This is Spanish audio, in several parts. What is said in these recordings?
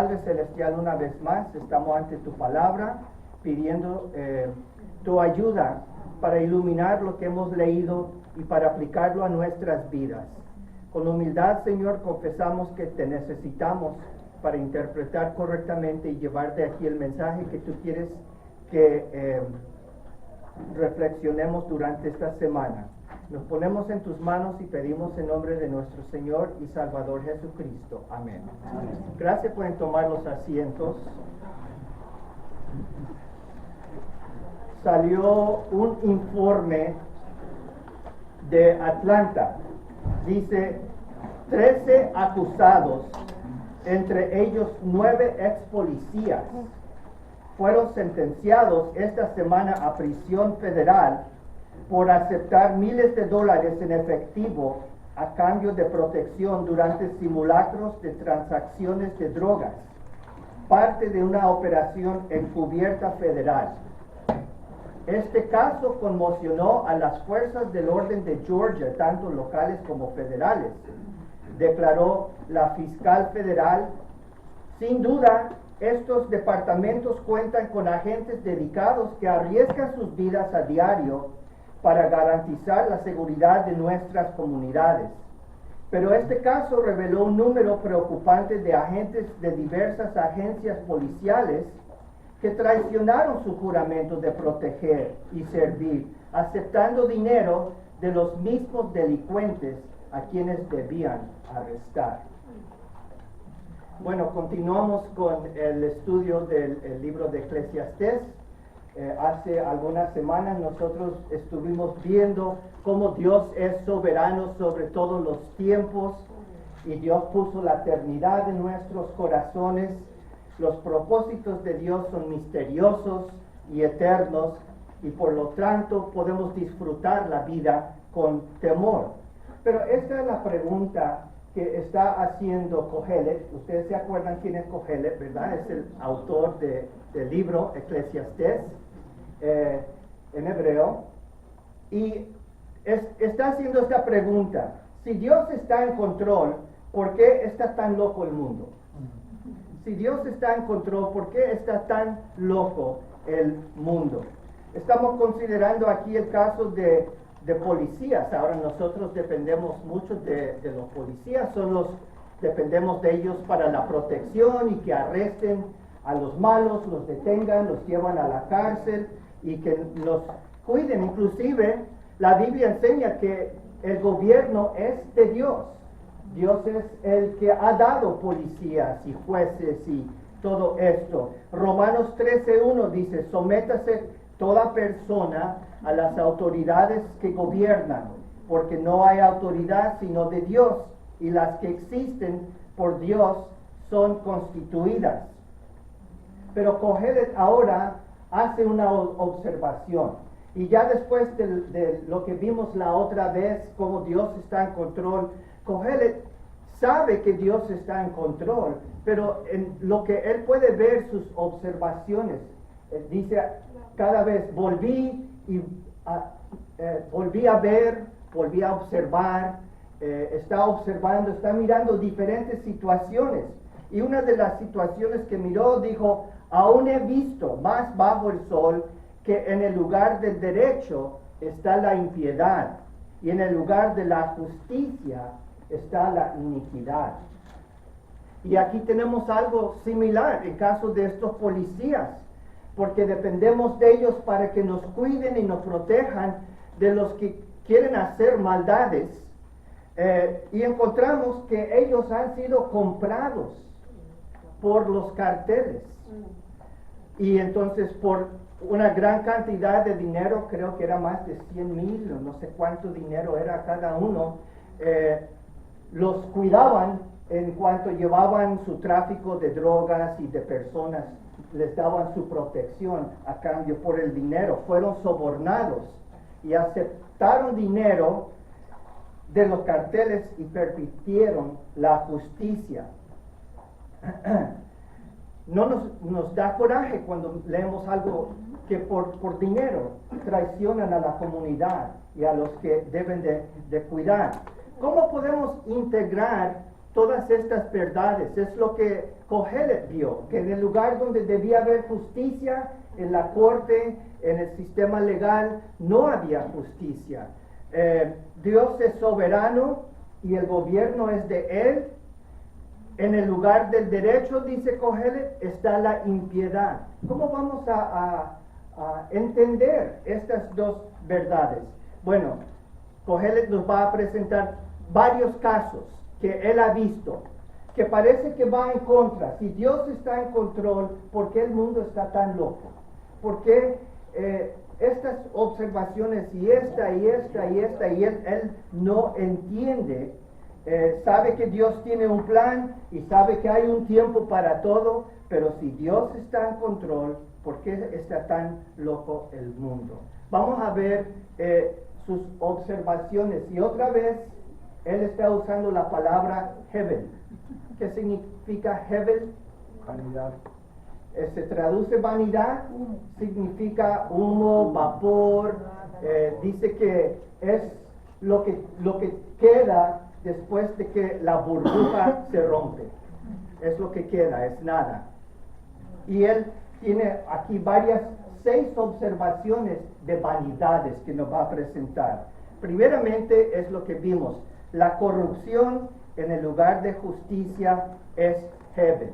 Padre Celestial, una vez más estamos ante tu palabra pidiendo tu ayuda para iluminar lo que hemos leído y para aplicarlo a nuestras vidas. Con humildad, Señor, confesamos que te necesitamos para interpretar correctamente y llevar de aquí el mensaje que tú quieres que reflexionemos durante esta semana. Nos ponemos en tus manos y pedimos en nombre de nuestro Señor y Salvador Jesucristo. Amén. Amén. Gracias, pueden tomar los asientos. Salió un informe de Atlanta. Dice, 13 acusados, entre ellos 9 ex policías, fueron sentenciados esta semana a prisión federal por aceptar miles de dólares en efectivo a cambio de protección durante simulacros de transacciones de drogas, parte de una operación encubierta federal. Este caso conmocionó a las fuerzas del orden de Georgia, tanto locales como federales, declaró la fiscal federal. Sin duda, estos departamentos cuentan con agentes dedicados que arriesgan sus vidas a diario para garantizar la seguridad de nuestras comunidades. Pero este caso reveló un número preocupante de agentes de diversas agencias policiales que traicionaron su juramento de proteger y servir, aceptando dinero de los mismos delincuentes a quienes debían arrestar. Bueno, continuamos con el estudio del libro de Eclesiastés. Hace algunas semanas nosotros estuvimos viendo cómo Dios es soberano sobre todos los tiempos y Dios puso la eternidad en nuestros corazones. Los propósitos de Dios son misteriosos y eternos y por lo tanto podemos disfrutar la vida con temor. Pero esta es la pregunta que está haciendo Kohelet. Ustedes se acuerdan quién es Kohelet, ¿verdad? Es el autor del libro Eclesiastés en hebreo. Y está haciendo esta pregunta: si Dios está en control, ¿por qué está tan loco el mundo? Si Dios está en control, ¿por qué está tan loco el mundo? Estamos considerando aquí el caso de policías. Ahora nosotros dependemos mucho de los policías, dependemos de ellos para la protección y que arresten a los malos, los detengan, los llevan a la cárcel y que nos cuiden. Inclusive la Biblia enseña que el gobierno es de Dios. Dios es el que ha dado policías y jueces y todo esto. Romanos 13:1 dice, sométase toda persona a las autoridades que gobiernan, porque no hay autoridad sino de Dios, y las que existen por Dios son constituidas. Pero Kohelet ahora hace una observación, y ya después de lo que vimos la otra vez, cómo Dios está en control, Kohelet sabe que Dios está en control, pero en lo que él puede ver, sus observaciones, dice cada vez, volví a ver, volví a observar, está observando, está mirando diferentes situaciones. Y una de las situaciones que miró dijo, aún he visto más bajo el sol que en el lugar del derecho está la impiedad y en el lugar de la justicia está la iniquidad. Y aquí tenemos algo similar en caso de estos policías, porque dependemos de ellos para que nos cuiden y nos protejan de los que quieren hacer maldades. Y encontramos que ellos han sido comprados por los carteles. Y entonces por una gran cantidad de dinero, creo que era más de 100,000, o no sé cuánto dinero era cada uno, los cuidaban en cuanto llevaban su tráfico de drogas y de personas, les daban su protección a cambio por el dinero. Fueron sobornados y aceptaron dinero de los carteles y permitieron la justicia. No nos da coraje cuando leemos algo que por dinero traicionan a la comunidad y a los que deben de cuidar. ¿Cómo podemos integrar todas estas verdades. Es lo que Kohelet vio, que en el lugar donde debía haber justicia, en la corte, en el sistema legal, no había justicia. Dios es soberano y el gobierno es de Él. En el lugar del derecho, dice Kohelet, está la impiedad. ¿Cómo vamos a entender estas dos verdades? Bueno, Kohelet nos va a presentar varios casos que él ha visto, que parece que va en contra. Si Dios está en control, ¿por qué el mundo está tan loco? ¿Por qué estas observaciones y esta, y él no entiende? Sabe que Dios tiene un plan y sabe que hay un tiempo para todo, pero si Dios está en control, ¿por qué está tan loco el mundo? Vamos a ver sus observaciones, y otra vez él está usando la palabra Hevel. ¿Qué significa Hevel? Vanidad. Se traduce vanidad, significa humo, vapor. Dice que es lo que queda después de que la burbuja se rompe. Es lo que queda, es nada. Y él tiene aquí 6 observaciones de vanidades que nos va a presentar. Primeramente es lo que vimos. La corrupción en el lugar de justicia es Hevel.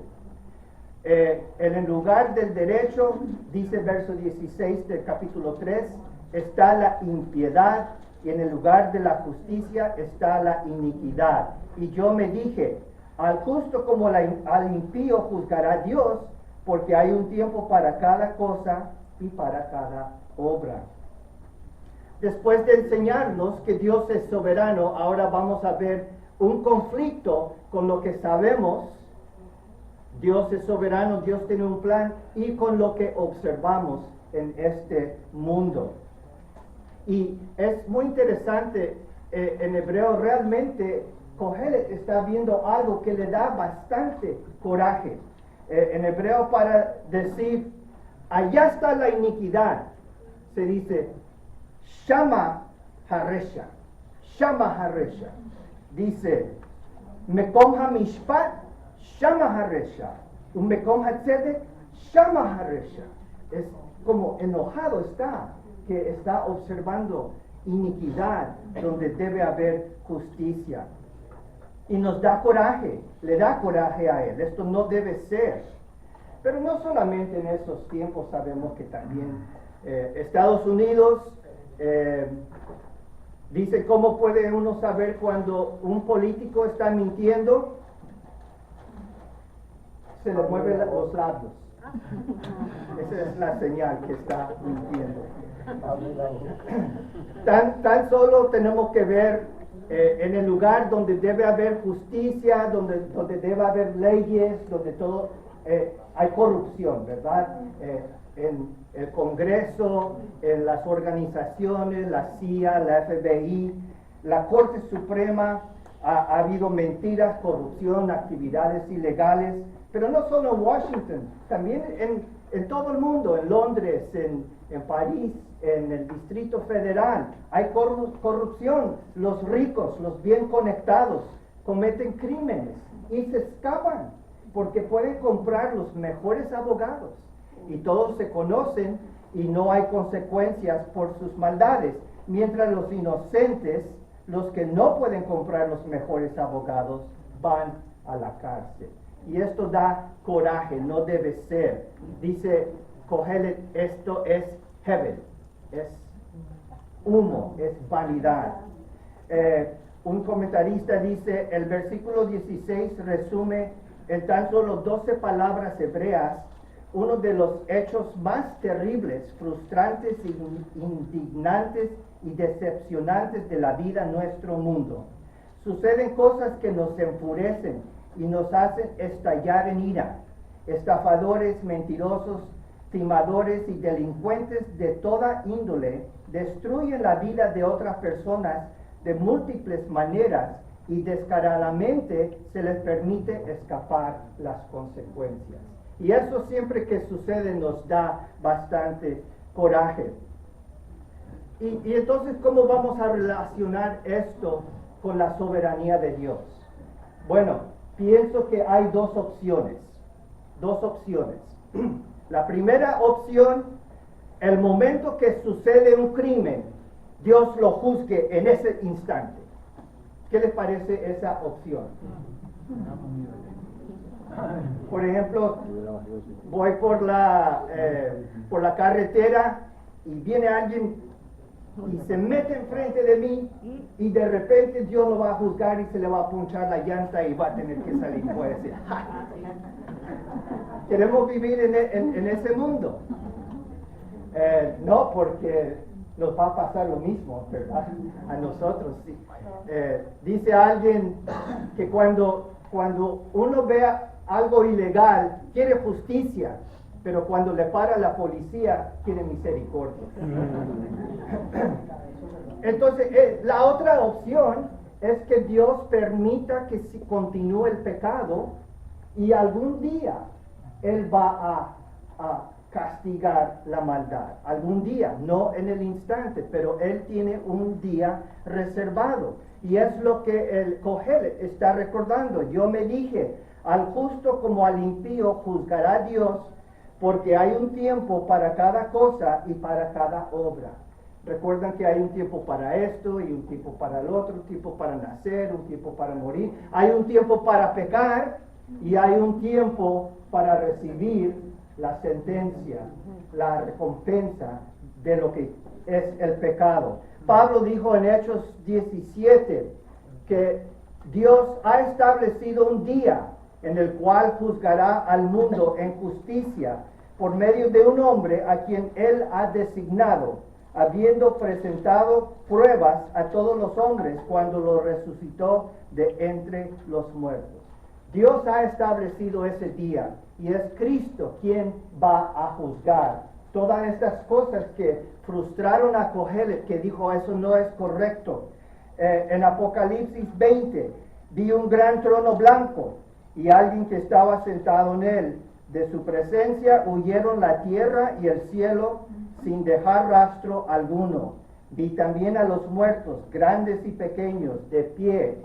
En el lugar del derecho, dice verso 16 del capítulo 3, está la impiedad, y en el lugar de la justicia está la iniquidad. Y yo me dije, al justo como al impío juzgará Dios, porque hay un tiempo para cada cosa y para cada obra. Después de enseñarnos que Dios es soberano, ahora vamos a ver un conflicto con lo que sabemos. Dios es soberano, Dios tiene un plan, y con lo que observamos en este mundo. Y es muy interesante, en hebreo realmente Kohelet está viendo algo que le da bastante coraje. En hebreo, para decir, allá está la iniquidad, se dice, Shama Haresha. Shama Haresha. Dice, Mekom HaMishpat, Shama Haresha. Un Mekom HaTzedek, Shama Haresha. Es como enojado está, que está observando iniquidad donde debe haber justicia. Y nos da coraje, le da coraje a él. Esto no debe ser. Pero no solamente en esos tiempos, sabemos que también Estados Unidos dice, ¿cómo puede uno saber cuando un político está mintiendo? Se le mueven los labios. Esa es la señal que está mintiendo. Tan solo tenemos que ver en el lugar donde debe haber justicia, donde debe haber leyes, donde todo hay corrupción, ¿verdad? En el Congreso, en las organizaciones, la CIA, la FBI, la Corte Suprema, ha habido mentiras, corrupción, actividades ilegales, pero no solo en Washington, también en todo el mundo, en Londres, en París, en el Distrito Federal, hay corrupción. Los ricos, los bien conectados, cometen crímenes y se escapan porque pueden comprar los mejores abogados y todos se conocen y no hay consecuencias por sus maldades, mientras los inocentes, los que no pueden comprar los mejores abogados, van a la cárcel. Y esto da coraje, no debe ser. Dice Kohelet, esto es Hevel, es humo, es vanidad. Un comentarista dice, el versículo 16 resume en tan solo 12 palabras hebreas uno de los hechos más terribles, frustrantes, indignantes y decepcionantes de la vida en nuestro mundo. Suceden cosas que nos enfurecen y nos hacen estallar en ira. Estafadores, mentirosos, timadores y delincuentes de toda índole destruyen la vida de otras personas de múltiples maneras y descaradamente se les permite escapar las consecuencias. Y eso siempre que sucede nos da bastante coraje. Y entonces, ¿cómo vamos a relacionar esto con la soberanía de Dios? Bueno, pienso que hay dos opciones. Dos opciones. La primera opción, el momento que sucede un crimen, Dios lo juzgue en ese instante. ¿Qué les parece esa opción? Por ejemplo, voy por la carretera y viene alguien y se mete enfrente de mí y de repente Dios lo va a juzgar y se le va a punchar la llanta y va a tener que salir. Puede decir, ¡ja! Queremos vivir en ese mundo. No, porque nos va a pasar lo mismo, ¿verdad? A nosotros, sí. Dice alguien que cuando uno vea algo ilegal, quiere justicia, pero cuando le para la policía, quiere misericordia. Entonces, la otra opción es que Dios permita que continúe el pecado y algún día Él va a castigar la maldad. Algún día, no en el instante, pero Él tiene un día reservado. Y es lo que el Kohelet está recordando. Yo me dije, al justo como al impío juzgará Dios, porque hay un tiempo para cada cosa y para cada obra. Recuerdan que hay un tiempo para esto y un tiempo para el otro, un tiempo para nacer, un tiempo para morir. Hay un tiempo para pecar y hay un tiempo para recibir la sentencia, la recompensa de lo que es el pecado. Pablo dijo en Hechos 17 que Dios ha establecido un día en el cual juzgará al mundo en justicia por medio de un hombre a quien Él ha designado, habiendo presentado pruebas a todos los hombres cuando lo resucitó de entre los muertos. Dios ha establecido ese día y es Cristo quien va a juzgar todas estas cosas que frustraron a Kohelet, que dijo eso no es correcto. En Apocalipsis 20 vi un gran trono blanco y alguien que estaba sentado en él. De su presencia huyeron la tierra y el cielo sin dejar rastro alguno. Vi también a los muertos, grandes y pequeños, de pie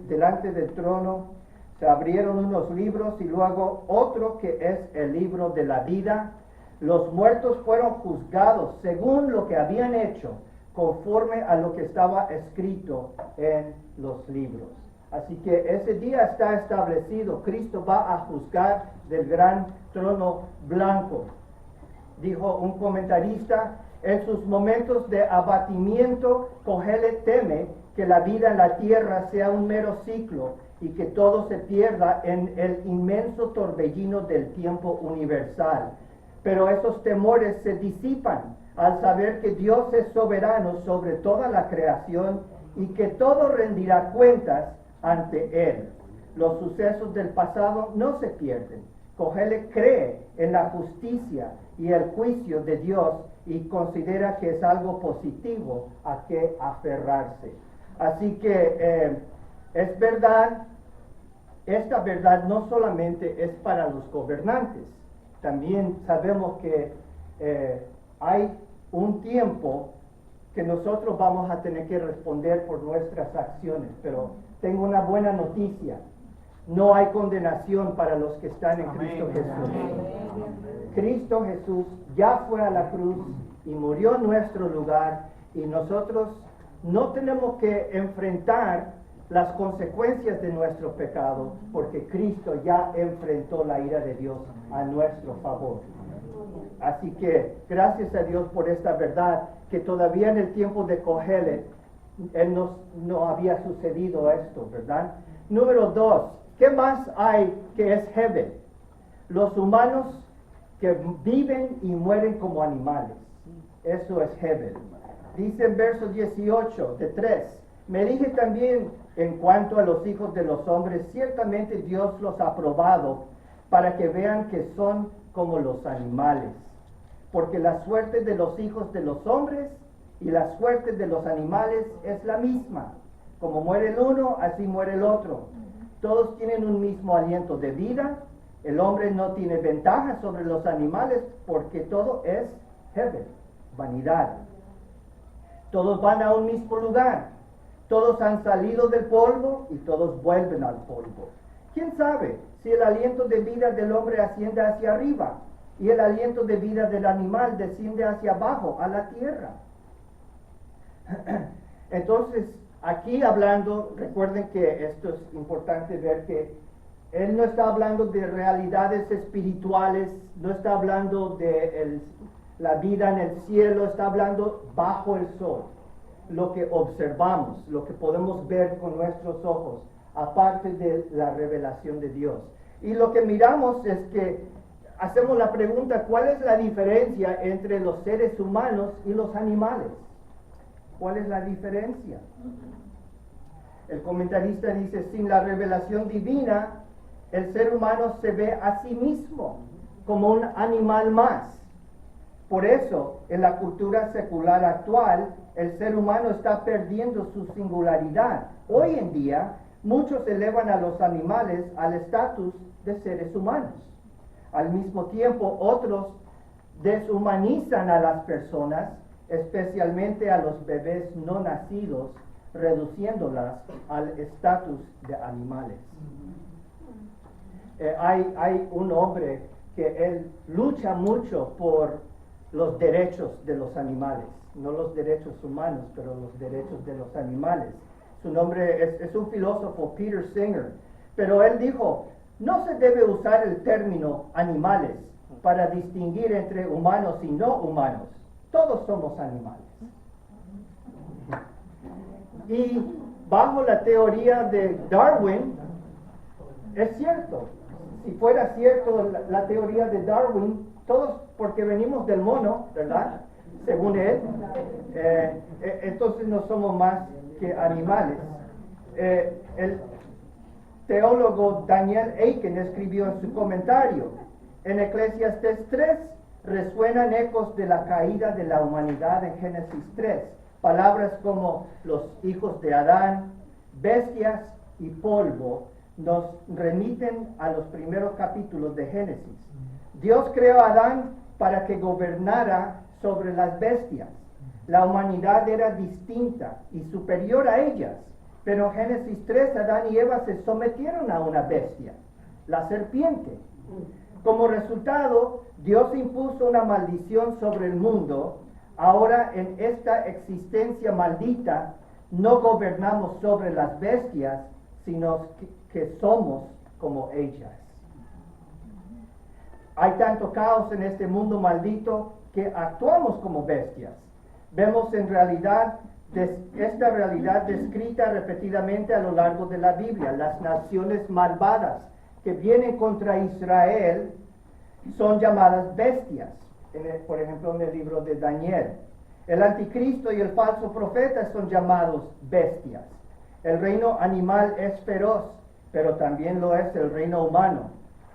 delante del trono. Se abrieron unos libros y luego otro que es el libro de la vida. Los muertos fueron juzgados según lo que habían hecho, conforme a lo que estaba escrito en los libros. Así que ese día está establecido. Cristo va a juzgar del gran trono blanco. Dijo un comentarista, en sus momentos de abatimiento, Kohelet teme que la vida en la tierra sea un mero ciclo y que todo se pierda en el inmenso torbellino del tiempo universal. Pero esos temores se disipan al saber que Dios es soberano sobre toda la creación y que todo rendirá cuentas ante Él. Los sucesos del pasado no se pierden. Kohelet cree en la justicia y el juicio de Dios y considera que es algo positivo a que aferrarse. Así que es verdad, esta verdad no solamente es para los gobernantes, también sabemos que hay un tiempo que nosotros vamos a tener que responder por nuestras acciones, pero tengo una buena noticia. No hay condenación para los que están en Cristo Jesús. Cristo Jesús ya fue a la cruz y murió en nuestro lugar y nosotros no tenemos que enfrentar las consecuencias de nuestro pecado porque Cristo ya enfrentó la ira de Dios a nuestro favor. Así que gracias a Dios por esta verdad que todavía en el tiempo de Kohelet no había sucedido esto, ¿verdad? Número 2, ¿qué más hay que es Hevel? Los humanos que viven y mueren como animales. Eso es Hevel. Dice en verso 18 de 3, me dije también en cuanto a los hijos de los hombres, ciertamente Dios los ha probado para que vean que son como los animales. Porque la suerte de los hijos de los hombres y la suerte de los animales es la misma. Como muere el uno, así muere el otro. Todos tienen un mismo aliento de vida. El hombre no tiene ventaja sobre los animales porque todo es Hevel, vanidad. Todos van a un mismo lugar. Todos han salido del polvo y todos vuelven al polvo. ¿Quién sabe si el aliento de vida del hombre asciende hacia arriba y el aliento de vida del animal desciende hacia abajo, a la tierra? Entonces, aquí hablando, recuerden que esto es importante ver que él no está hablando de realidades espirituales, no está hablando de la vida en el cielo, está hablando bajo el sol, lo que observamos, lo que podemos ver con nuestros ojos, aparte de la revelación de Dios. Y lo que miramos es que hacemos la pregunta, ¿cuál es la diferencia entre los seres humanos y los animales? ¿Cuál es la diferencia? El comentarista dice, sin la revelación divina, el ser humano se ve a sí mismo como un animal más. Por eso, en la cultura secular actual, el ser humano está perdiendo su singularidad. Hoy en día, muchos elevan a los animales al estatus de seres humanos. Al mismo tiempo, otros deshumanizan a las personas, especialmente a los bebés no nacidos, reduciéndolas al estatus de animales. Hay un hombre que él lucha mucho por los derechos de los animales, no los derechos humanos, pero los derechos de los animales. Su nombre es un filósofo, Peter Singer, pero él dijo, no se debe usar el término animales para distinguir entre humanos y no humanos. Todos somos animales. Y bajo la teoría de Darwin, es cierto, si fuera cierto la teoría de Darwin, todos, porque venimos del mono, ¿verdad? Según él, entonces no somos más que animales. El teólogo Daniel Aiken escribió en su comentario, en Eclesiastés 3 resuenan ecos de la caída de la humanidad en Génesis 3. Palabras como los hijos de Adán, bestias y polvo nos remiten a los primeros capítulos de Génesis. Dios creó a Adán para que gobernara sobre las bestias. La humanidad era distinta y superior a ellas, pero en Génesis 3 Adán y Eva se sometieron a una bestia, la serpiente. Como resultado, Dios impuso una maldición sobre el mundo. Ahora, en esta existencia maldita, no gobernamos sobre las bestias, sino que somos como ellas. Hay tanto caos en este mundo maldito que actuamos como bestias. Vemos en realidad esta realidad descrita repetidamente a lo largo de la Biblia. Las naciones malvadas que vienen contra Israel son llamadas bestias. Por ejemplo, en el libro de Daniel. El anticristo y el falso profeta son llamados bestias. El reino animal es feroz, pero también lo es el reino humano.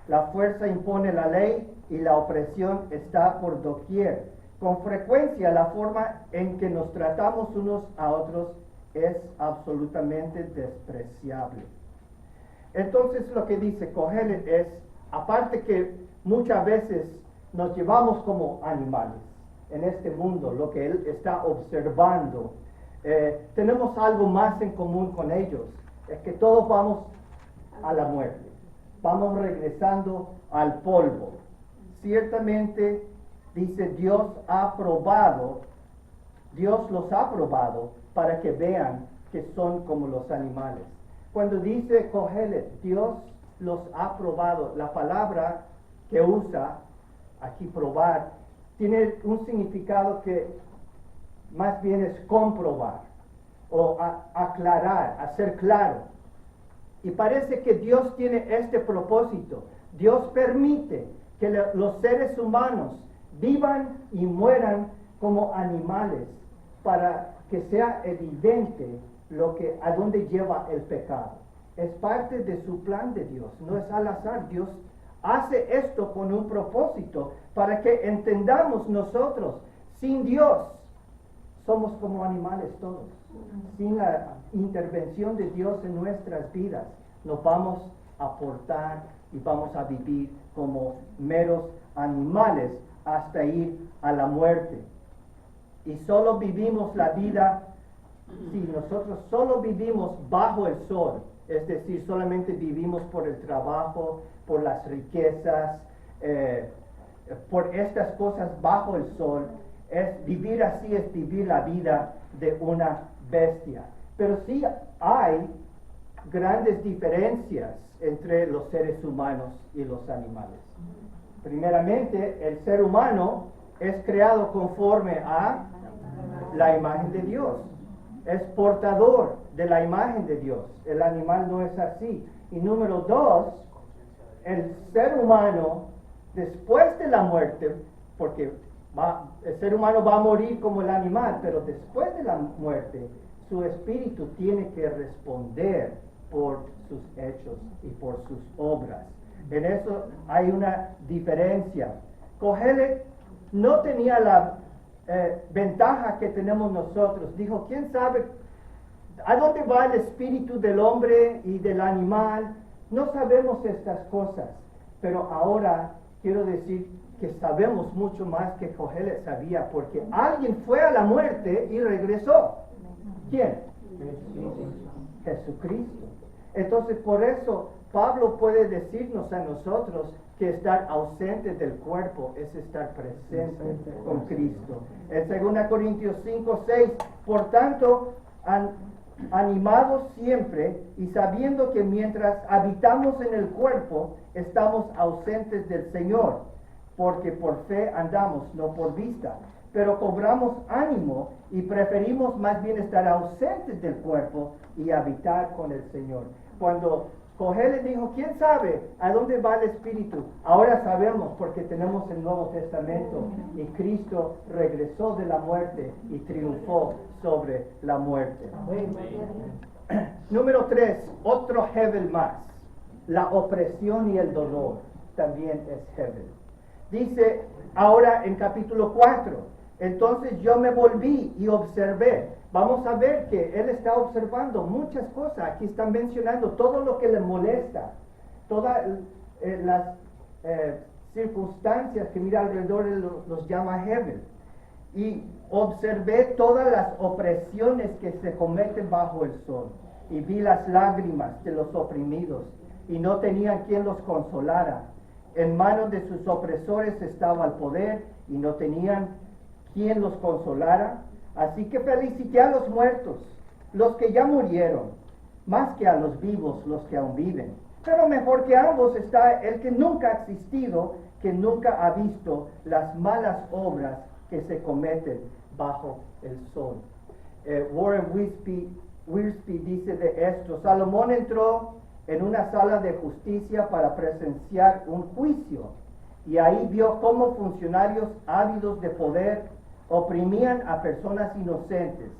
La fuerza impone la ley y la opresión está por doquier. Con frecuencia la forma en que nos tratamos unos a otros es absolutamente despreciable. Entonces lo que dice Kohelet es, aparte que muchas veces nos llevamos como animales en este mundo, lo que él está observando, tenemos algo más en común con ellos, es que todos vamos a la muerte, vamos regresando al polvo. Ciertamente, dice, Dios los ha probado para que vean que son como los animales. Cuando dice Kohelet, Dios los ha probado, la palabra que usa aquí, probar, tiene un significado que más bien es comprobar o aclarar, hacer claro. Y parece que Dios tiene este propósito. Dios permite que los seres humanos vivan y mueran como animales para que sea evidente a dónde lleva el pecado. Es parte de su plan de Dios, no es al azar. Dios hace esto con un propósito para que entendamos nosotros, sin Dios, somos como animales todos. Sin la intervención de Dios en nuestras vidas, nos vamos a portar y vamos a vivir como meros animales hasta ir a la muerte. Y solo vivimos la vida Si nosotros solo vivimos bajo el sol, es decir, solamente vivimos por el trabajo, por las riquezas, por estas cosas bajo el sol, vivir así es vivir la vida de una bestia. Pero sí hay grandes diferencias entre los seres humanos y los animales. Primeramente, el ser humano es creado conforme a la imagen de Dios. Es portador de la imagen de Dios. El animal no es así. Y número dos, el ser humano, después de la muerte, porque el ser humano va a morir como el animal, pero después de la muerte, su espíritu tiene que responder por sus hechos y por sus obras. En eso hay una diferencia. Kohelet no tenía la ventaja que tenemos nosotros. Dijo, ¿quién sabe a dónde va el espíritu del hombre y del animal? No sabemos estas cosas, pero ahora quiero decir que sabemos mucho más que Kohelet sabía, porque alguien fue a la muerte y regresó. ¿Quién? Jesucristo. Entonces, por eso Pablo puede decirnos a nosotros que estar ausente del cuerpo es estar presente con Cristo. En 2 Corintios 5:6, por tanto, animados siempre y sabiendo que mientras habitamos en el cuerpo, estamos ausentes del Señor, porque por fe andamos, no por vista. Pero cobramos ánimo y preferimos más bien estar ausentes del cuerpo y habitar con el Señor. Cuando Kohelet dijo, ¿quién sabe a dónde va el Espíritu? Ahora sabemos porque tenemos el Nuevo Testamento y Cristo regresó de la muerte y triunfó sobre la muerte. Número 3, otro Hevel más. La opresión y el dolor también es Hevel. Dice ahora en capítulo 4, entonces yo me volví y observé. Vamos a ver que él está observando muchas cosas. Aquí están mencionando todo lo que le molesta, todas las circunstancias que mira alrededor, él los llama Hevel. Y observé todas las opresiones que se cometen bajo el sol. Y vi las lágrimas de los oprimidos, y no tenían quien los consolara. En manos de sus opresores estaba el poder, y no tenían quien los consolara. Así que felicité a los muertos, los que ya murieron, más que a los vivos, los que aún viven. Pero mejor que ambos está el que nunca ha existido, que nunca ha visto las malas obras que se cometen bajo el sol. Warren Wiersbe dice de esto: Salomón entró en una sala de justicia para presenciar un juicio, y ahí vio cómo funcionarios ávidos de poder oprimían a personas inocentes.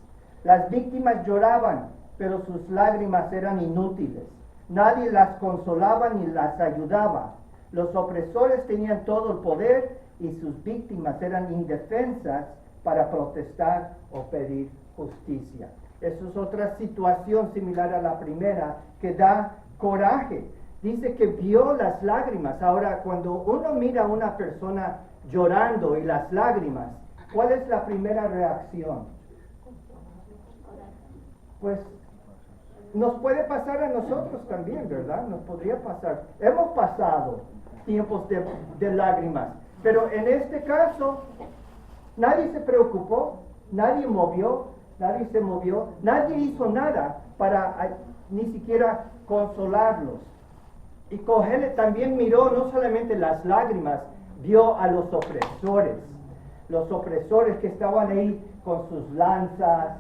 Las víctimas lloraban, pero sus lágrimas eran inútiles. Nadie las consolaba ni las ayudaba. Los opresores tenían todo el poder y sus víctimas eran indefensas para protestar o pedir justicia. Eso es otra situación similar a la primera que da coraje. Dice que vio las lágrimas. Ahora, cuando uno mira a una persona llorando y las lágrimas, ¿cuál es la primera reacción? Pues nos puede pasar a nosotros también, ¿verdad? Nos podría pasar. Hemos pasado tiempos de lágrimas, pero en este caso nadie se preocupó, nadie se movió, nadie hizo nada para ni siquiera consolarlos. Y Kohelet también miró no solamente las lágrimas, vio a los opresores que estaban ahí con sus lanzas,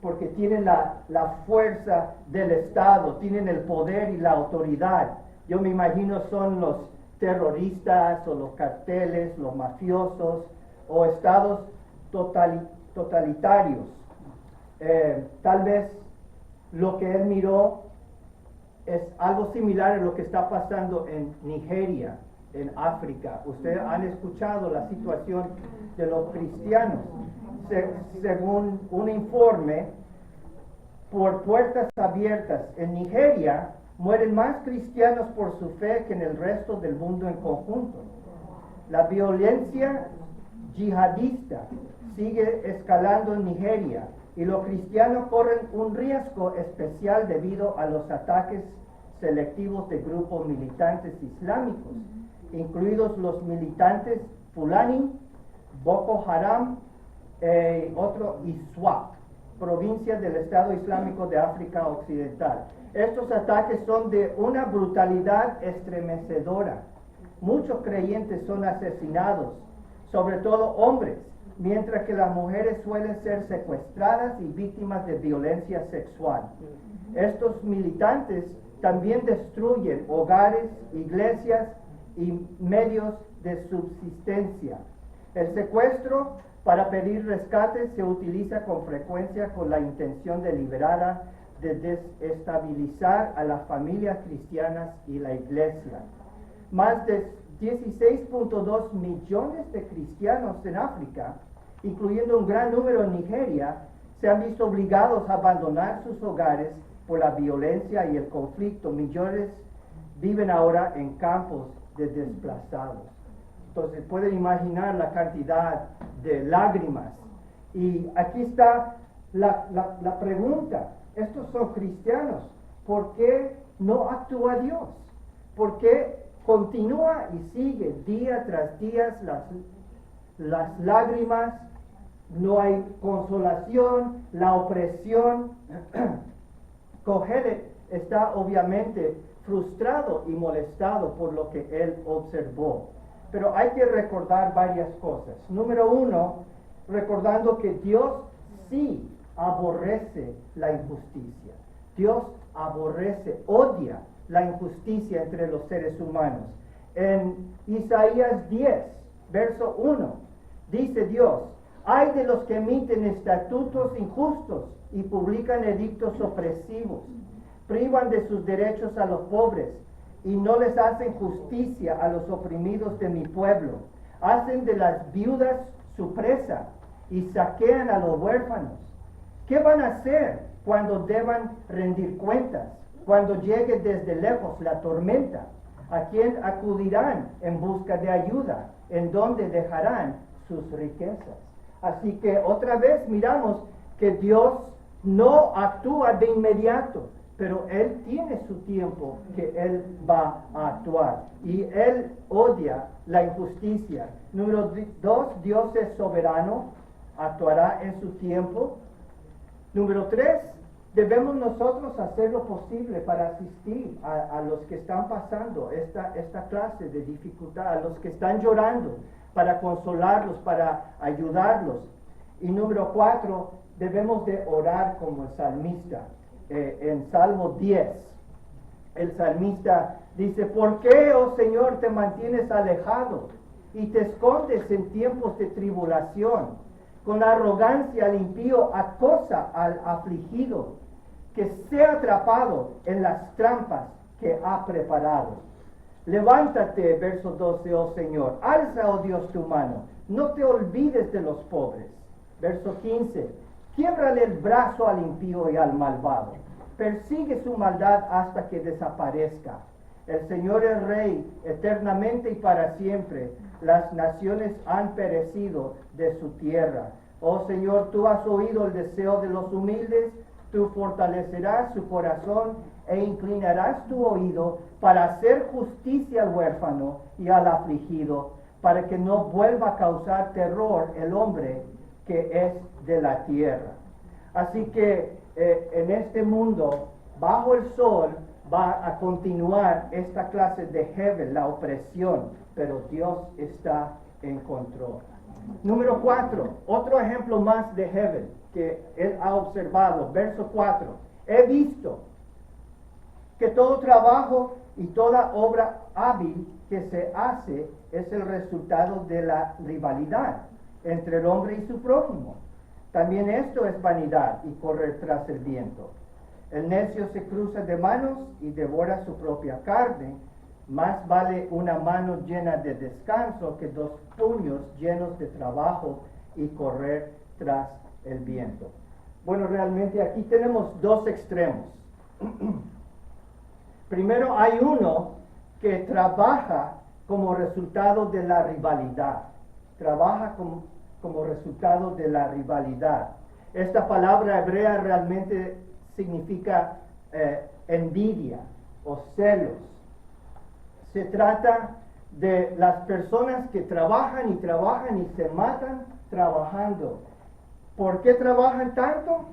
porque tienen la fuerza del Estado, tienen el poder y la autoridad. Yo me imagino son los terroristas o los carteles, los mafiosos o estados totalitarios. Tal vez lo que él miró es algo similar a lo que está pasando en Nigeria, en África. Ustedes han escuchado la situación de los cristianos. Según un informe, por puertas abiertas, en Nigeria mueren más cristianos por su fe que en el resto del mundo en conjunto. La violencia yihadista sigue escalando en Nigeria. y los cristianos corren un riesgo especial debido a los ataques selectivos de grupos militantes islámicos, incluidos los militantes Fulani, Boko Haram, otro ISWAP, provincias del Estado Islámico de África Occidental. Estos ataques son de una brutalidad estremecedora. Muchos creyentes son asesinados, sobre todo hombres, mientras que las mujeres suelen ser secuestradas y víctimas de violencia sexual. Estos militantes también destruyen hogares, iglesias y medios de subsistencia. El secuestro para pedir rescate se utiliza con frecuencia con la intención deliberada de desestabilizar a las familias cristianas y la iglesia. Más de 16.2 millones de cristianos en África, incluyendo un gran número en Nigeria, se han visto obligados a abandonar sus hogares por la violencia y el conflicto. Millones viven ahora en campos de desplazados. Entonces pueden imaginar la cantidad de lágrimas. Y aquí está la pregunta. Estos son cristianos. ¿Por qué no actúa Dios? ¿Por qué continúa y sigue día tras día las lágrimas? No hay consolación, la opresión. Kohelet está obviamente frustrado y molestado por lo que él observó. Pero hay que recordar varias cosas. Número uno, recordando que Dios sí aborrece la injusticia. Dios aborrece, odia la injusticia entre los seres humanos. En Isaías 10, verso 1, dice Dios: hay de los que emiten estatutos injustos y publican edictos opresivos, privan de sus derechos a los pobres y no les hacen justicia a los oprimidos de mi pueblo. Hacen de las viudas su presa y saquean a los huérfanos. ¿Qué van a hacer cuando deban rendir cuentas? Cuando llegue desde lejos la tormenta, ¿a quién acudirán en busca de ayuda? ¿En dónde dejarán sus riquezas? Así que otra vez miramos que Dios no actúa de inmediato, pero Él tiene su tiempo que Él va a actuar. Y Él odia la injusticia. Número 2, Dios es soberano, actuará en su tiempo. Número 3, debemos nosotros hacer lo posible para asistir a los que están pasando esta clase de dificultad, a los que están llorando, para consolarlos, para ayudarlos. Y número 4, debemos de orar como el salmista. En Salmo 10, el salmista dice: ¿por qué, oh Señor, te mantienes alejado y te escondes en tiempos de tribulación? Con arrogancia el impío acosa al afligido, que sea atrapado en las trampas que ha preparado. Levántate, verso 12, oh Señor, alza, oh Dios, tu mano, no te olvides de los pobres. Verso 15, quiébrale el brazo al impío y al malvado, persigue su maldad hasta que desaparezca. El Señor es Rey eternamente y para siempre. Las naciones han perecido de su tierra. Oh Señor, tú has oído el deseo de los humildes, tú fortalecerás su corazón e inclinarás tu oído para hacer justicia al huérfano y al afligido, para que no vuelva a causar terror el hombre que es de la tierra. Así que en este mundo, bajo el sol, va a continuar esta clase de Hevel, la opresión, pero Dios está en control. Número 4, otro ejemplo más de Hevel que él ha observado, verso 4. He visto que todo trabajo y toda obra hábil que se hace es el resultado de la rivalidad entre el hombre y su prójimo. También esto es vanidad y correr tras el viento. El necio se cruza de manos y devora su propia carne. Más vale una mano llena de descanso que 2 puños llenos de trabajo y correr tras el viento. Bueno, realmente aquí tenemos 2 extremos. Primero hay uno que trabaja como resultado de la rivalidad. Trabaja como resultado de la rivalidad. Esta palabra hebrea realmente significa envidia o celos. Se trata de las personas que trabajan y se matan trabajando. ¿Por qué trabajan tanto?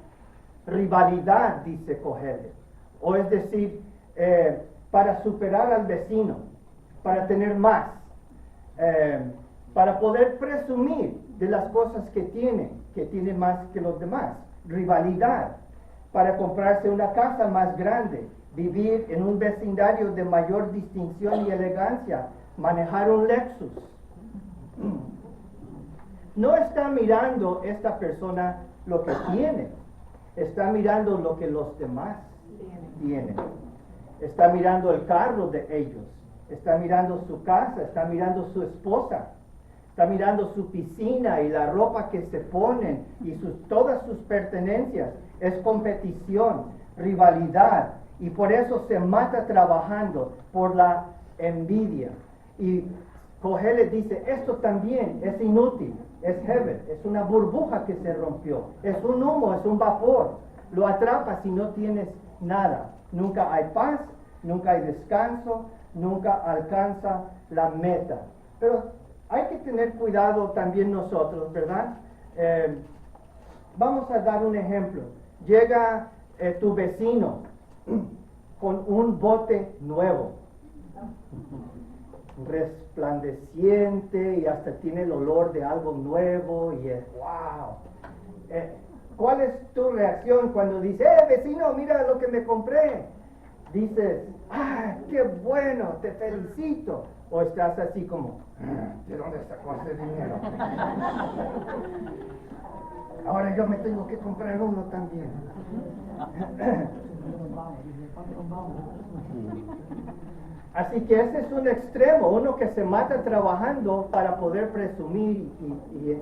Rivalidad, dice Kohelet. O es decir, para superar al vecino, para tener más, para poder presumir de las cosas que tiene más que los demás. Rivalidad, para comprarse una casa más grande, vivir en un vecindario de mayor distinción y elegancia, manejar un Lexus. No está mirando esta persona lo que tiene, está mirando lo que los demás tienen. Está mirando el carro de ellos, está mirando su casa, está mirando su esposa, está mirando su piscina y la ropa que se ponen y todas sus pertenencias. Es competición, rivalidad, y por eso se mata trabajando, por la envidia. Y Kohelet dice, esto también es inútil, es hevel, es una burbuja que se rompió, es un humo, es un vapor, lo atrapas si no tienes nada. Nunca hay paz, nunca hay descanso, nunca alcanza la meta. Pero hay que tener cuidado también nosotros, ¿verdad? Vamos a dar un ejemplo. Llega tu vecino con un bote nuevo, resplandeciente y hasta tiene el olor de algo nuevo y es wow. ¿Cuál es tu reacción cuando dice, vecino, mira lo que me compré? Dices, qué bueno, te felicito. O estás así como, ¿de dónde sacó ese dinero? Ahora yo me tengo que comprar uno también. Así que ese es un extremo, uno que se mata trabajando para poder presumir y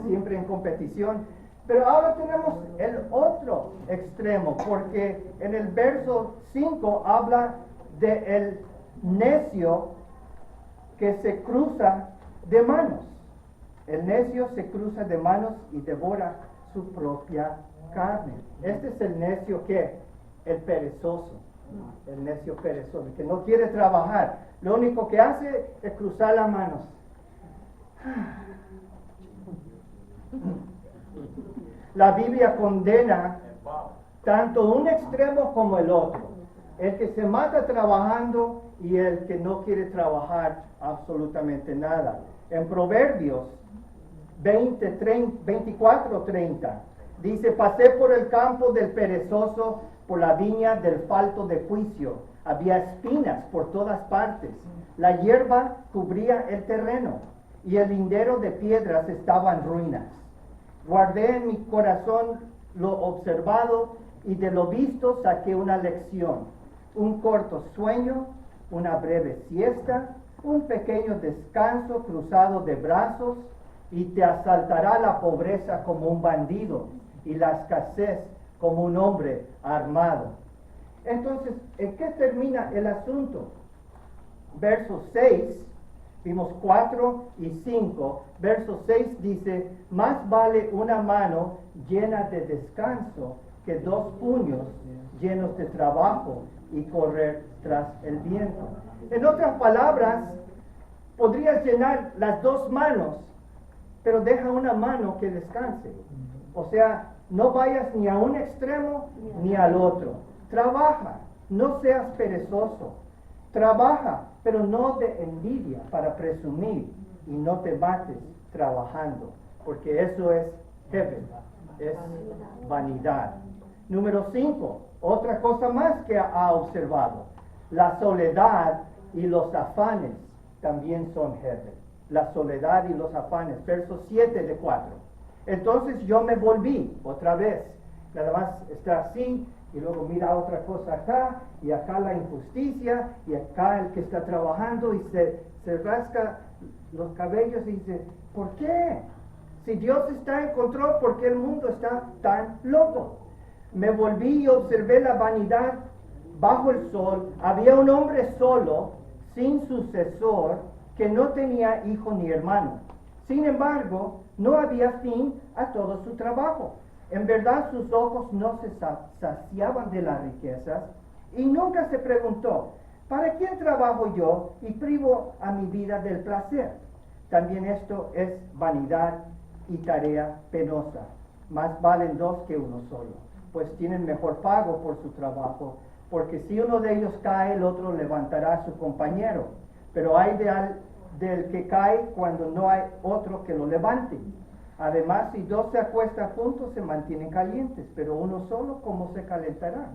siempre en competición. Pero ahora tenemos el otro extremo, porque en el verso 5 habla de el necio que se cruza de manos. El necio se cruza de manos y devora su propia carne. Este es el necio que, el perezoso. El necio perezoso, que no quiere trabajar. Lo único que hace es cruzar las manos. La Biblia condena tanto un extremo como el otro. El que se mata trabajando y el que no quiere trabajar absolutamente nada. En Proverbios 24:30 dice, pasé por el campo del perezoso, por la viña del falto de juicio. Había espinas por todas partes. La hierba cubría el terreno y el lindero de piedras estaba en ruinas. Guardé en mi corazón lo observado y de lo visto saqué una lección. Un corto sueño, una breve siesta, un pequeño descanso cruzado de brazos, y te asaltará la pobreza como un bandido y la escasez como un hombre armado. Entonces, ¿en qué termina el asunto? Verso 6, vimos 4 y 5. Verso 6 dice, más vale una mano llena de descanso que 2 puños llenos de trabajo y correr tras el viento. En otras palabras, podrías llenar las 2 manos, pero deja una mano que descanse. O sea, no vayas ni a un extremo ni al otro. Trabaja, no seas perezoso. Trabaja, pero no de envidia para presumir, y no te mates trabajando, porque eso es hevel, es vanidad. Número 5, otra cosa más que ha observado, la soledad y los afanes también son hevel. La soledad y los afanes, verso 7 de 4. Entonces yo me volví otra vez, nada más está así, y luego mira otra cosa acá, y acá la injusticia, y acá el que está trabajando, y se rasca los cabellos y dice, ¿por qué? Si Dios está en control, ¿por qué el mundo está tan loco? Me volví y observé la vanidad bajo el sol. Había un hombre solo, sin sucesor, que no tenía hijo ni hermano. Sin embargo, no había fin a todo su trabajo. En verdad sus ojos no se saciaban de las riquezas y nunca se preguntó, ¿para quién trabajo yo y privo a mi vida del placer? También esto es vanidad y tarea penosa. Más valen dos que uno solo, pues tienen mejor pago por su trabajo, porque si uno de ellos cae, el otro levantará a su compañero. Pero hay del que cae cuando no hay otro que lo levante. Además, si dos se acuestan juntos, se mantienen calientes, pero uno solo, ¿cómo se calentará?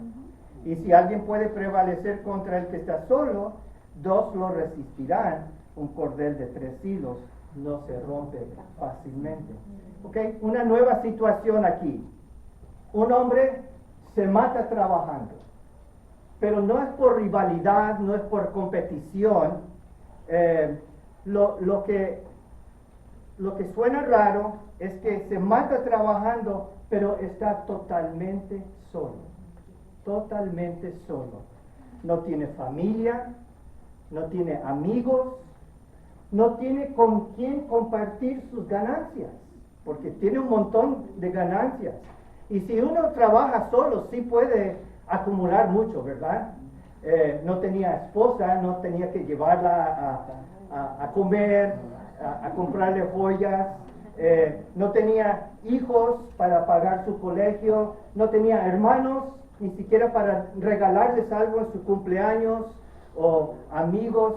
Y si alguien puede prevalecer contra el que está solo, dos lo resistirán. Un cordel de 3 hilos no se rompe fácilmente. ¿Ok? Una nueva situación aquí. Un hombre se mata trabajando, pero no es por rivalidad, no es por competición. Lo que suena raro es que se mata trabajando, pero está totalmente solo. Totalmente solo. No tiene familia, no tiene amigos, no tiene con quién compartir sus ganancias, porque tiene un montón de ganancias. Y si uno trabaja solo, sí puede acumular mucho, ¿verdad? No tenía esposa, no tenía que llevarla a comer, a comprarle joyas, no tenía hijos para pagar su colegio, no tenía hermanos, ni siquiera para regalarles algo en su cumpleaños o amigos.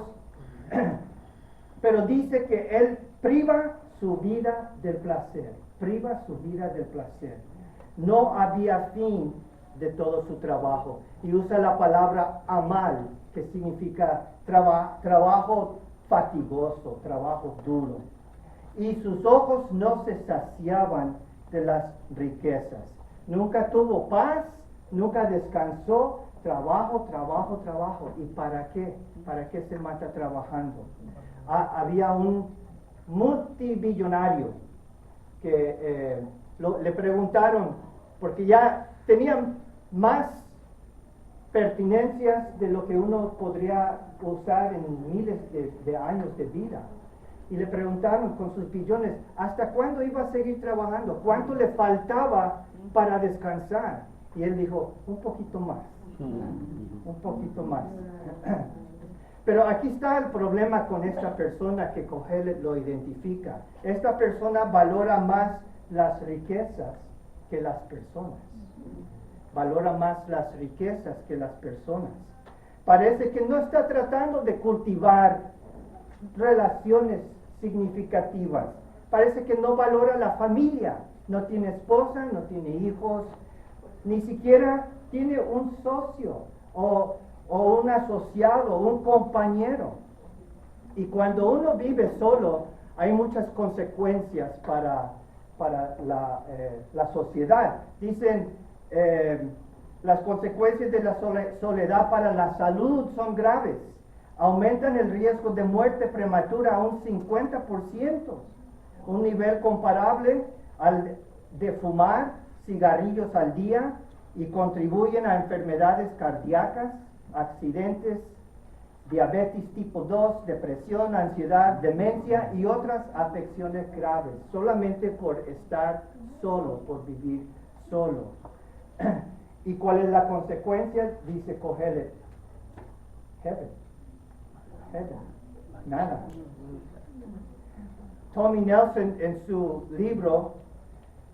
Pero dice que él priva su vida del placer, priva su vida del placer. No había fin de todo su trabajo. Y usa la palabra amal, que significa trabajo fatigoso, trabajo duro. Y sus ojos no se saciaban de las riquezas. Nunca tuvo paz, nunca descansó. Trabajo, trabajo, trabajo. ¿Y para qué? ¿Para qué se mata trabajando? Había un multimillonario que le preguntaron, porque ya tenían más pertinencias de lo que uno podría usar en miles de años de vida. Y le preguntaron con sus billones, ¿hasta cuándo iba a seguir trabajando? ¿Cuánto le faltaba para descansar? Y él dijo, un poquito más, un poquito más. Pero aquí está el problema con esta persona que Kohelet lo identifica. Esta persona valora más las riquezas que las personas. Valora más las riquezas que las personas. Parece que no está tratando de cultivar relaciones significativas. Parece que no valora la familia. No tiene esposa, no tiene hijos, ni siquiera tiene un socio o un asociado, un compañero. Y cuando uno vive solo, hay muchas consecuencias para la sociedad. Dicen, las consecuencias de la soledad para la salud son graves. Aumentan el riesgo de muerte prematura a un 50%, un nivel comparable al de fumar cigarrillos al día, y contribuyen a enfermedades cardíacas, accidentes, diabetes tipo 2, depresión, ansiedad, demencia y otras afecciones graves, solamente por estar solo, por vivir solo. ¿Y cuál es la consecuencia? Dice Kohelet, heaven, nada. Tommy Nelson en su libro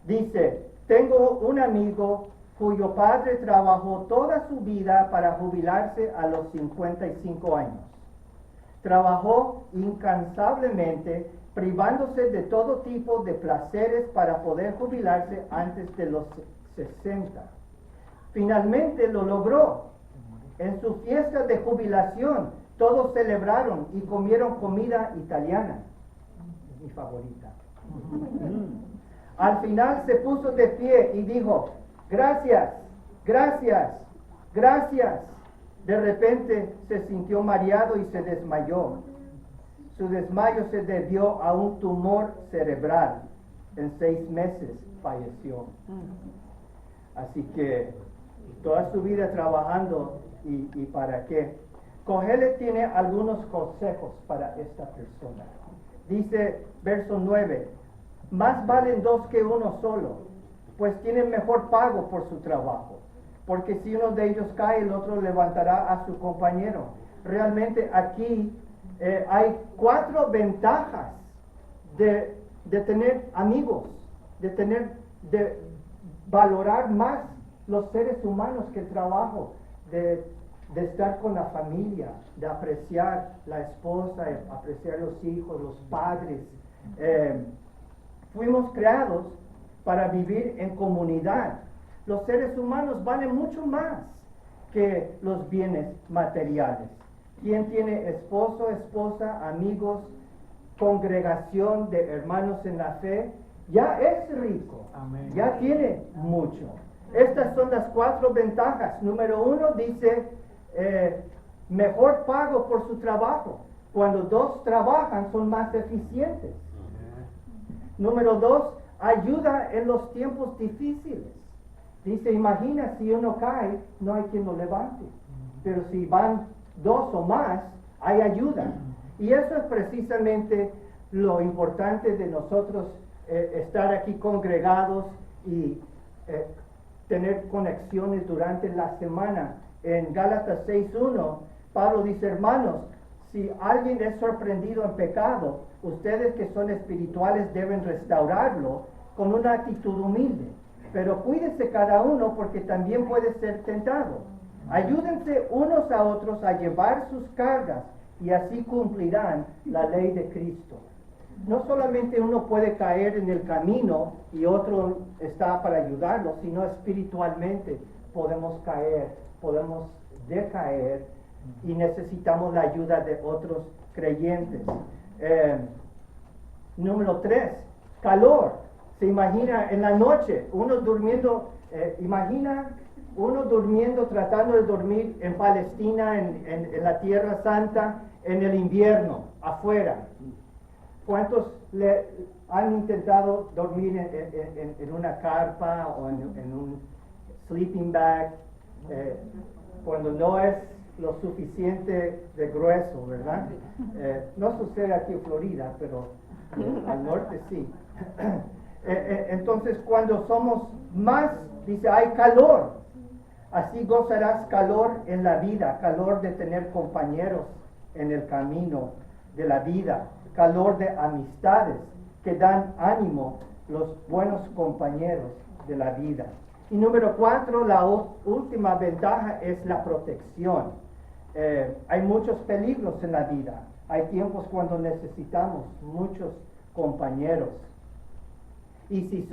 dice, tengo un amigo cuyo padre trabajó toda su vida para jubilarse a los 55 años. Trabajó incansablemente, privándose de todo tipo de placeres para poder jubilarse antes de los 60. Finalmente lo logró. En su fiesta de jubilación, todos celebraron y comieron comida italiana. Es mi favorita. Al final se puso de pie y dijo, gracias, gracias, gracias. De repente se sintió mareado y se desmayó. Su desmayo se debió a un tumor cerebral. En 6 meses falleció. Así que toda su vida trabajando, ¿y para qué? Kohelet tiene algunos consejos para esta persona. Dice, verso 9, más valen 2 que uno solo, pues tienen mejor pago por su trabajo. Porque si uno de ellos cae, el otro levantará a su compañero. Realmente aquí hay 4 ventajas de tener amigos, de valorar más los seres humanos que el trabajo, de estar con la familia, de apreciar la esposa, de apreciar los hijos, los padres. Fuimos creados para vivir en comunidad. Los seres humanos valen mucho más que los bienes materiales. Quien tiene esposo, esposa, amigos, congregación de hermanos en la fe, ya es rico. Amén. Ya tiene mucho. Estas son las 4 ventajas. Número 1 dice, mejor pago por su trabajo. Cuando 2 trabajan son más eficientes. Número 2, ayuda en los tiempos difíciles. Dice, imagina si uno cae, no hay quien lo levante. Pero si van 2 o más, hay ayuda. Y eso es precisamente lo importante de nosotros, estar aquí congregados y tener conexiones durante la semana. En Gálatas 6:1, Pablo dice, hermanos, si alguien es sorprendido en pecado, ustedes que son espirituales deben restaurarlo con una actitud humilde. Pero cuídese cada uno porque también puede ser tentado. Ayúdense unos a otros a llevar sus cargas y así cumplirán la ley de Cristo. No solamente uno puede caer en el camino y otro está para ayudarlo, sino espiritualmente podemos caer, podemos decaer y necesitamos la ayuda de otros creyentes. Número 3, calor. Se imagina en la noche, uno durmiendo, imagina uno durmiendo, tratando de dormir en Palestina, en la Tierra Santa, en el invierno, afuera. ¿Cuántos han intentado dormir en una carpa o en un sleeping bag cuando no es lo suficiente de grueso, verdad? No sucede aquí en Florida, pero al norte sí. Entonces, cuando somos más, dice, hay calor. Así gozarás calor en la vida, calor de tener compañeros en el camino de la vida, calor de amistades que dan ánimo, los buenos compañeros de la vida. Y número 4, la última ventaja es la protección. Hay muchos peligros en la vida. Hay tiempos cuando necesitamos muchos compañeros. Y si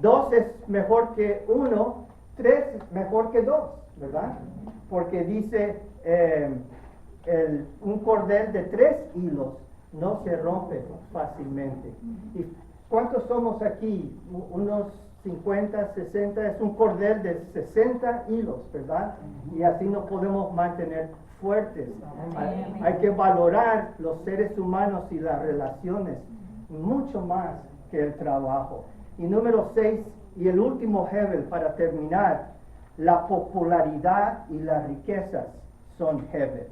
2 es mejor que 1, 3 es mejor que 2, ¿verdad? Porque dice, un cordel de 3 hilos no se rompe fácilmente. ¿Y cuántos somos aquí? Unos 50, 60, es un cordel de 60 hilos, ¿verdad? Y así nos podemos mantener fuertes. Hay que valorar los seres humanos y las relaciones mucho más que el trabajo. Y número 6, y el último Hebel para terminar, la popularidad y las riquezas son Hebel.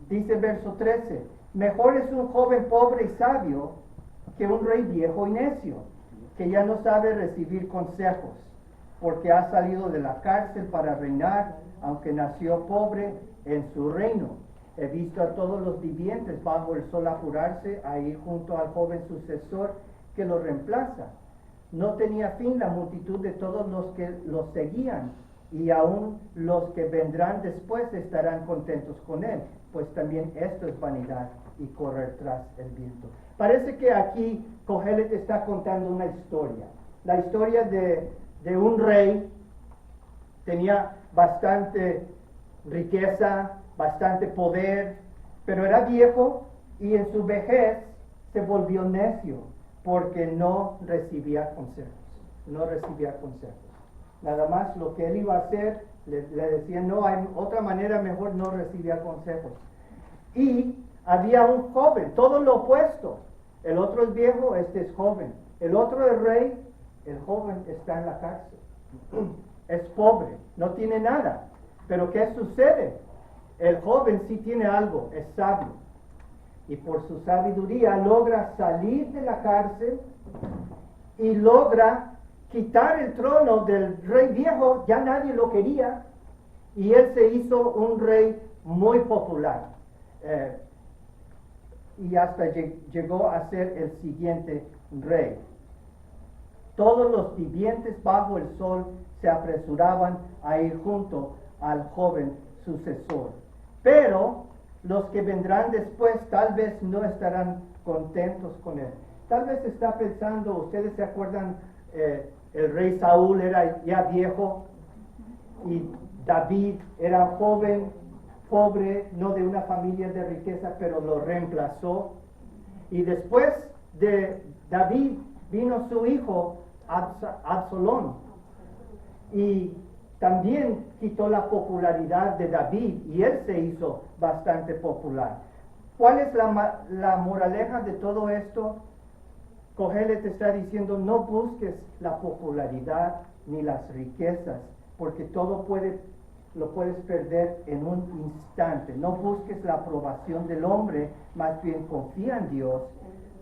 Dice verso 13, mejor es un joven pobre y sabio que un rey viejo y necio, que ya no sabe recibir consejos, porque ha salido de la cárcel para reinar, aunque nació pobre en su reino. He visto a todos los vivientes bajo el sol apurarse a ir junto al joven sucesor que lo reemplaza. No tenía fin la multitud de todos los que lo seguían, y aún los que vendrán después estarán contentos con él, pues también esto es vanidad y correr tras el viento. Parece que aquí Kohelet está contando una historia. La historia de un rey, tenía bastante riqueza, bastante poder, pero era viejo y en su vejez se volvió necio porque no recibía consejos. Nada más lo que él iba a hacer, le decían, no, hay otra manera mejor, no recibía consejos. Y había un joven, todo lo opuesto. El otro es viejo, este es joven. El otro es rey, el joven está en la cárcel. Es pobre, no tiene nada. Pero ¿qué sucede? El joven sí tiene algo, es sabio. Y por su sabiduría logra salir de la cárcel y logra quitar el trono del rey viejo, ya nadie lo quería, y él se hizo un rey muy popular. Y hasta llegó a ser el siguiente rey. Todos los vivientes bajo el sol se apresuraban a ir junto al joven sucesor. Pero los que vendrán después tal vez no estarán contentos con él. Tal vez está pensando, ustedes se acuerdan, el rey Saúl era ya viejo y David era joven, pobre, no de una familia de riqueza, pero lo reemplazó. Y después de David vino su hijo Absalón y también quitó la popularidad de David y él se hizo bastante popular. ¿Cuál es la moraleja de todo esto? Kohelet te está diciendo, no busques la popularidad ni las riquezas, porque todo lo puedes perder en un instante. No busques la aprobación del hombre, más bien confía en Dios,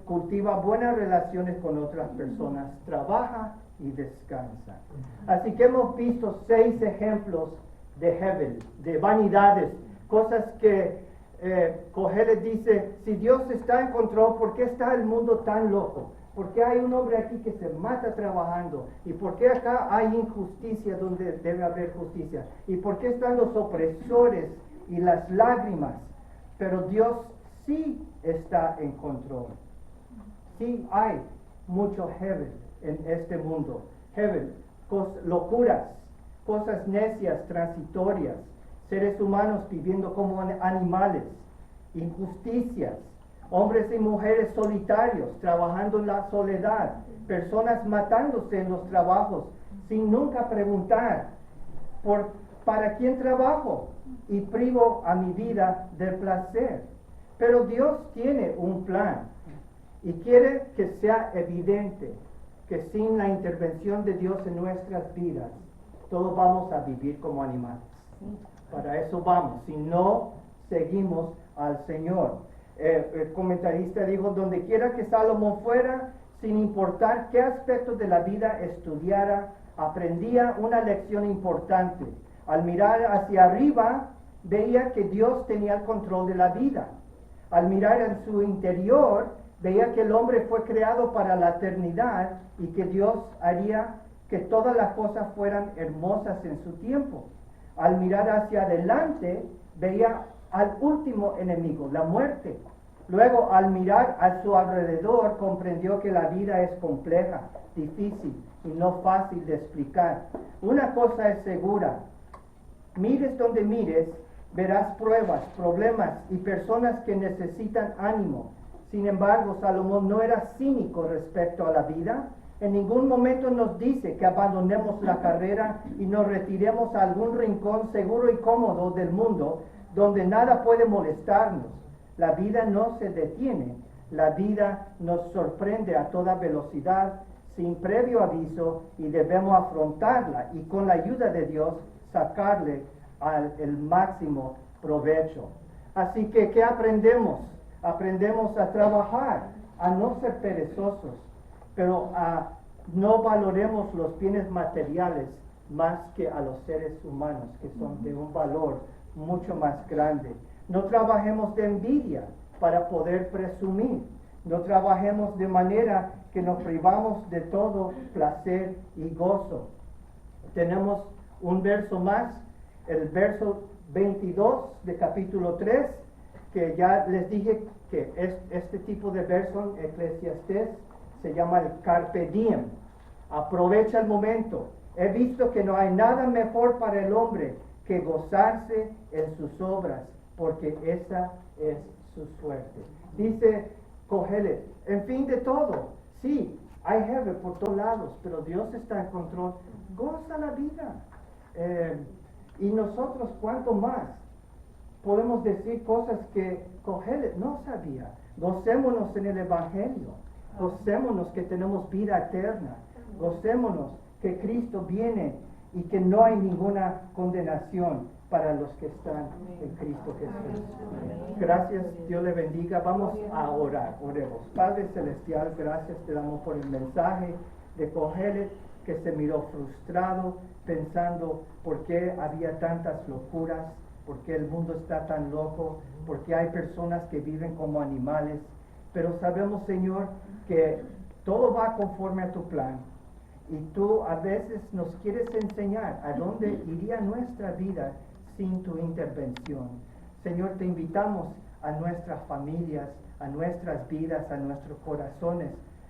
cultiva buenas relaciones con otras personas, trabaja y descansa. Así que hemos visto 6 ejemplos de Hebel, de vanidades, cosas que Kohelet dice, si Dios está en control, ¿por qué está el mundo tan loco? ¿Por qué hay un hombre aquí que se mata trabajando? ¿Y por qué acá hay injusticia donde debe haber justicia? ¿Y por qué están los opresores y las lágrimas? Pero Dios sí está en control. Sí hay mucho Hebel en este mundo. Hebel, locuras, cosas necias, transitorias, seres humanos viviendo como animales, injusticias, hombres y mujeres solitarios, trabajando en la soledad, personas matándose en los trabajos, sin nunca preguntar, ¿para quién trabajo? Y privo a mi vida del placer. Pero Dios tiene un plan y quiere que sea evidente que sin la intervención de Dios en nuestras vidas, todos vamos a vivir como animales. Para eso vamos, si no seguimos al Señor. El comentarista dijo, donde quiera que Salomón fuera, sin importar qué aspectos de la vida estudiara, aprendía una lección importante. Al mirar hacia arriba, veía que Dios tenía el control de la vida. Al mirar en su interior, veía que el hombre fue creado para la eternidad y que Dios haría que todas las cosas fueran hermosas en su tiempo. Al mirar hacia adelante, veía al último enemigo, la muerte. Luego, al mirar a su alrededor, comprendió que la vida es compleja, difícil y no fácil de explicar. Una cosa es segura, mires donde mires, verás pruebas, problemas y personas que necesitan ánimo. Sin embargo, Salomón no era cínico respecto a la vida. En ningún momento nos dice que abandonemos la carrera y nos retiremos a algún rincón seguro y cómodo del mundo donde nada puede molestarnos. La vida no se detiene. La vida nos sorprende a toda velocidad, sin previo aviso, y debemos afrontarla y con la ayuda de Dios sacarle el máximo provecho. Así que, ¿qué aprendemos? Aprendemos a trabajar, a no ser perezosos, pero a no valoremos los bienes materiales más que a los seres humanos, que son de un valor mucho más grande. No trabajemos de envidia para poder presumir. No trabajemos de manera que nos privamos de todo placer y gozo. Tenemos un verso más, el verso 22 de capítulo 3, que ya les dije que este tipo de verso en Eclesiastés se llama el carpe diem. Aprovecha el momento. He visto que no hay nada mejor para el hombre que gozarse en sus obras, porque esa es su suerte. Dice Kohelet, en fin de todo, sí, hay Hebel por todos lados, pero Dios está en control. Goza la vida. Y nosotros, ¿cuánto más? Podemos decir cosas que Kohelet no sabía. Gocémonos en el Evangelio. Gocémonos que tenemos vida eterna. Gocémonos que Cristo viene y que no hay ninguna condenación para los que están en Cristo Jesús. Gracias, Dios le bendiga. Vamos a orar, oremos. Padre Celestial, gracias te damos por el mensaje de Kohelet. que se miró frustrado pensando por qué había tantas locuras, por qué el mundo está tan loco, por qué hay personas que viven como animales. Pero sabemos, Señor, que todo va conforme a tu plan. Y tú a veces nos quieres enseñar a dónde iría nuestra vida sin tu intervención. Señor, te invitamos a nuestras familias, a nuestras vidas, a nuestros corazones,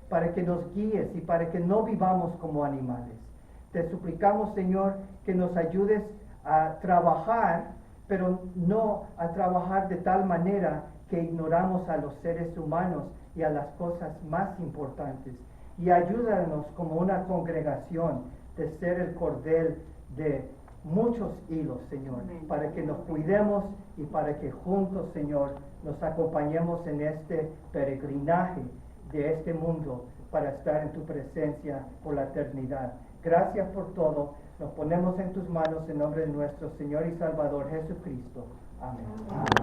para que nos guíes y para que no vivamos como animales. Te suplicamos, Señor, que nos ayudes a trabajar, pero no a trabajar de tal manera que ignoramos a los seres humanos y a las cosas más importantes. Y ayúdanos como una congregación de ser el cordel de muchos hilos, Señor, para que nos cuidemos y para que juntos, Señor, nos acompañemos en este peregrinaje de este mundo para estar en tu presencia por la eternidad. Gracias por todo. Nos ponemos en tus manos en nombre de nuestro Señor y Salvador Jesucristo. Amén. Amén.